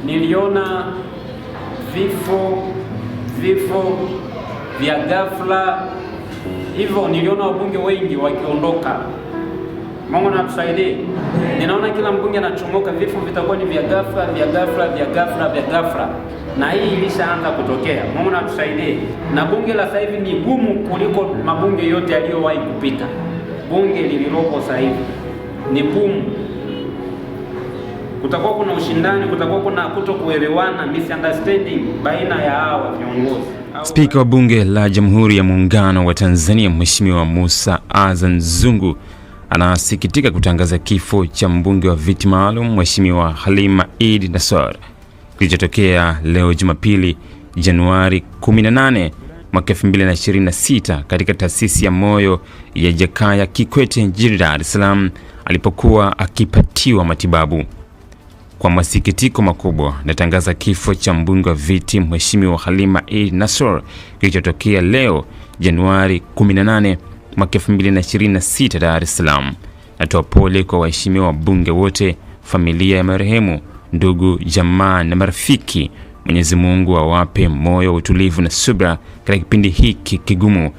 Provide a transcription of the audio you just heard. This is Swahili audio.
niliona vifo vya ghafla hivyo, niliona wabunge wengi wakiondoka. Mungu na tusaidie. Ninaona kila mbunge anachomoka, vifo vitakuwa ni vya ghafla, na hii ilishaanza kutokea. Mungu na tusaidie. Na bunge la sasa hivi ni gumu kuliko mabunge yote yaliyowahi kupita. Bunge lililopo sasa hivi ni gumu. Kutakuwa kuna ushindani, kutakuwa kuna kutokuelewana, misunderstanding baina ya hawa viongozi. Spika wa Bunge la Jamhuri ya Muungano wa Tanzania Mheshimiwa Musa Azan Zungu anasikitika kutangaza kifo cha mbunge wa viti maalum Mheshimiwa Halima Eid Nassor kilichotokea leo Jumapili Januari 18 mwaka 2026 katika taasisi ya moyo ya Jakaya Kikwete jijini Dar es Salaam alipokuwa akipatiwa matibabu. Kwa masikitiko makubwa natangaza kifo cha mbunge wa viti Mheshimiwa Halima Eid Nassor kilichotokea leo Januari 18 mwaka 2026 Dar es Salaam. Natoa pole kwa waheshimiwa wabunge wote, familia ya marehemu, ndugu, jamaa na marafiki. Mwenyezi Mungu awape moyo wa utulivu na subira katika kipindi hiki kigumu.